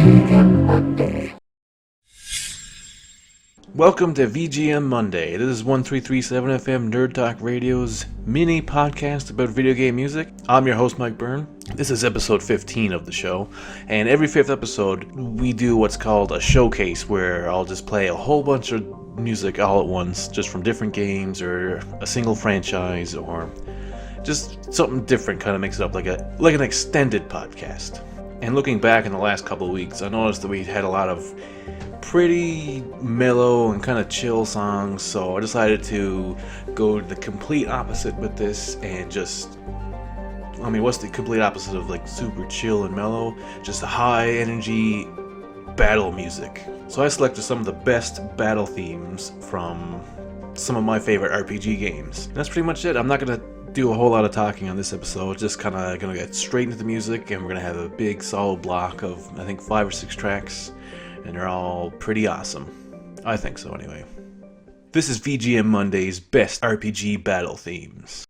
VGM Monday. Welcome to VGM Monday. This is 1337 FM Nerd Talk Radio's mini podcast about video game music. I'm your host, Mike Byrne. This is episode 15 of the show, and every fifth episode we do what's called a showcase, where I'll just play a whole bunch of music all at once, just from different games or a single franchise or just something different, kind of mix it up like an extended podcast. And looking back in the last couple of weeks, I noticed that we had a lot of pretty mellow and kind of chill songs, so I decided to go the complete opposite with this and what's the complete opposite of like super chill and mellow? Just high energy battle music. So I selected some of the best battle themes from some of my favorite RPG games. And that's pretty much it. I'm not going to do a whole lot of talking on this episode, just kind of going to get straight into the music, and we're going to have a big solid block of, I think, 5 or 6 tracks. And they're all pretty awesome. I think so, anyway. This is VGM Monday's best RPG battle themes.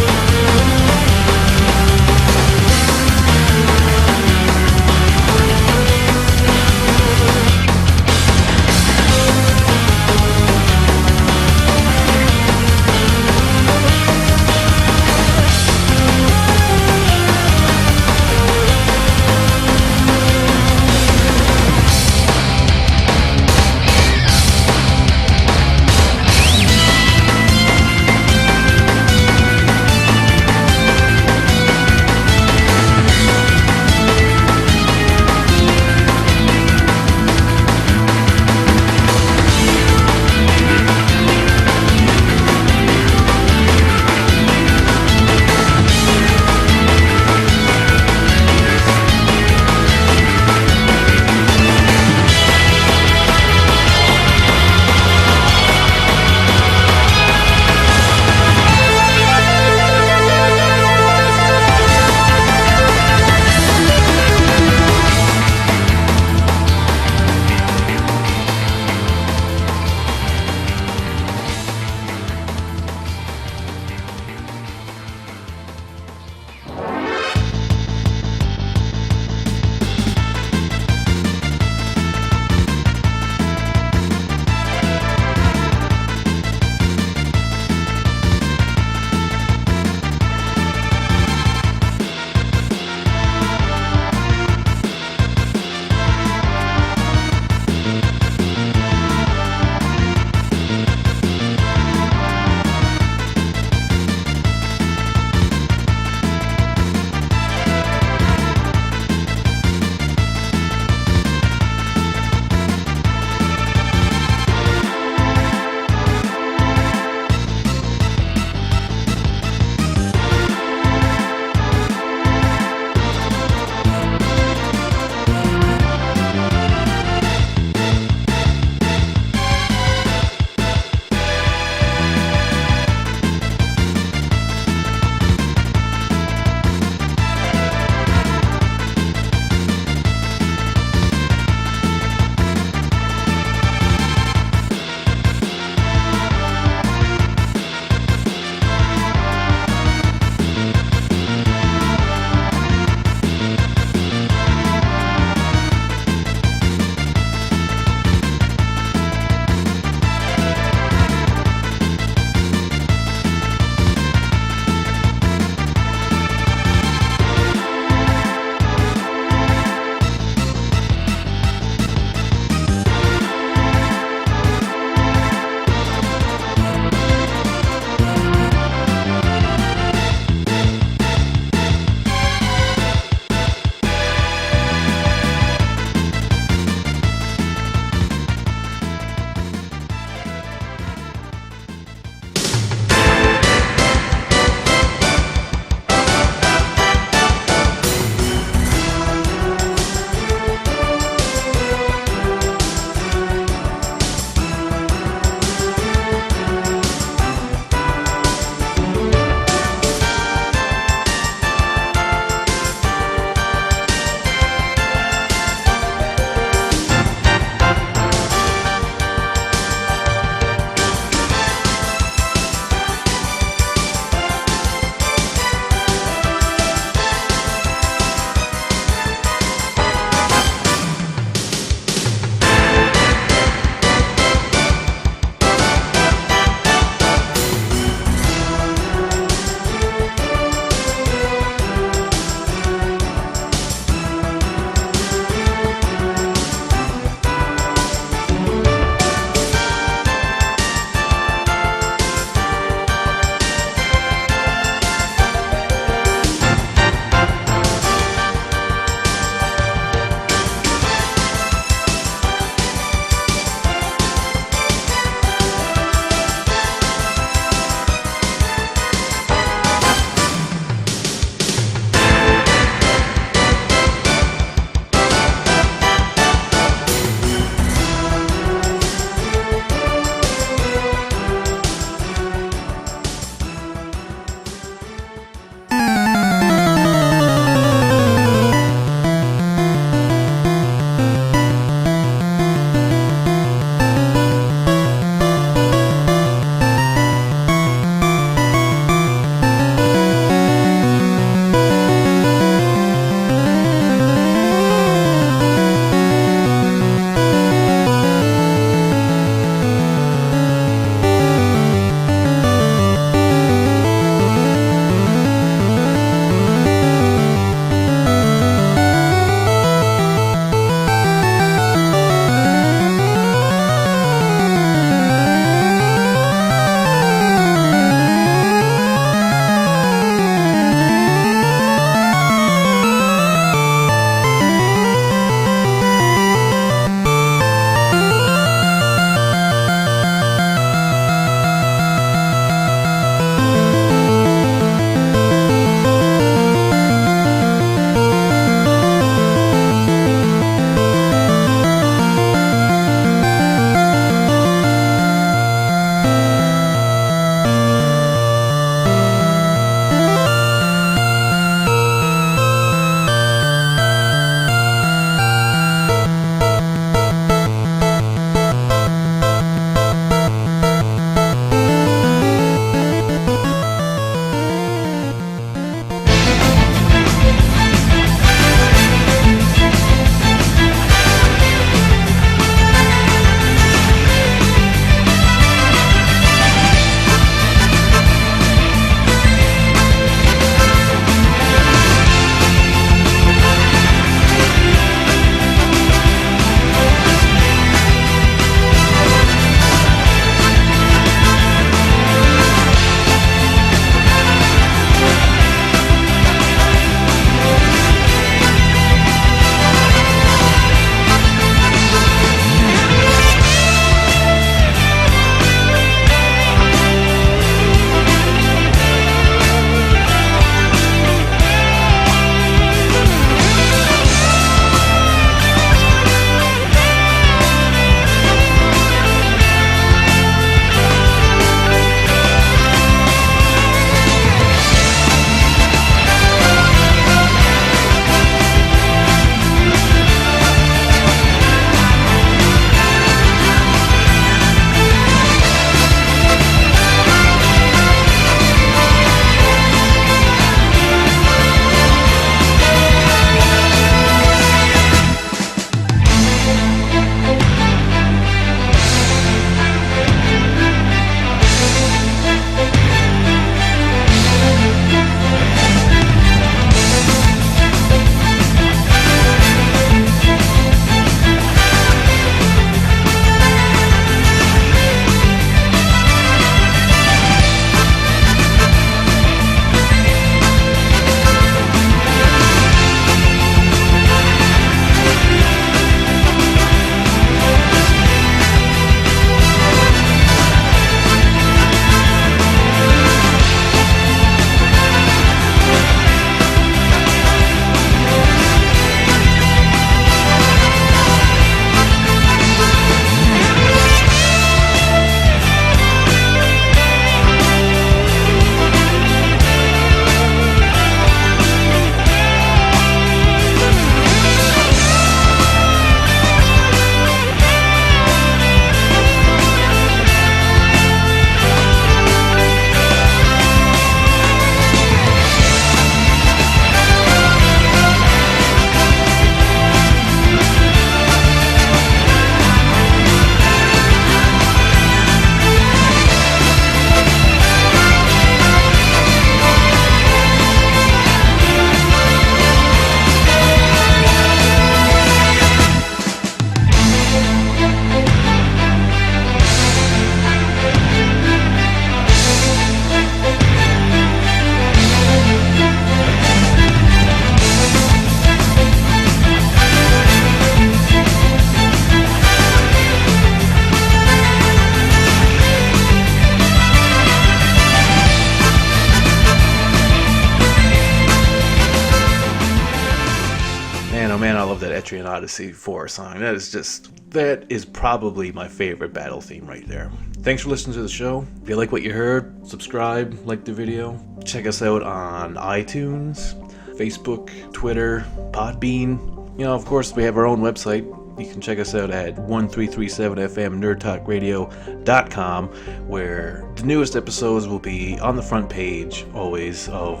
man, I love that Etrian Odyssey 4 song. That is probably my favorite battle theme right there. Thanks for listening to the show. If you like what you heard, subscribe, like the video. Check us out on iTunes, Facebook, Twitter, Podbean. Of course, we have our own website. You can check us out at 1337fmnerdtalkradio.com, where the newest episodes will be on the front page, always, of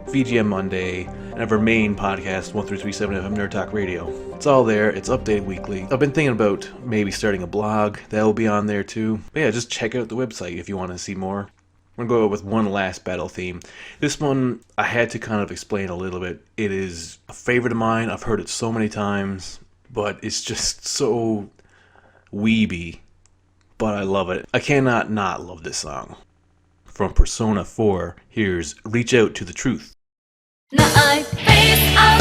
VGM Monday, and of our main podcast, 1337FM Nerd Talk Radio. It's all there. It's updated weekly. I've been thinking about maybe starting a blog. That will be on there too. But yeah, just check out the website if you want to see more. I'm going to go with one last battle theme. This one, I had to kind of explain a little bit. It is a favorite of mine. I've heard it so many times, but it's just so weeby. But I love it. I cannot not love this song. From Persona 4, here's Reach Out to the Truth. Now I face out.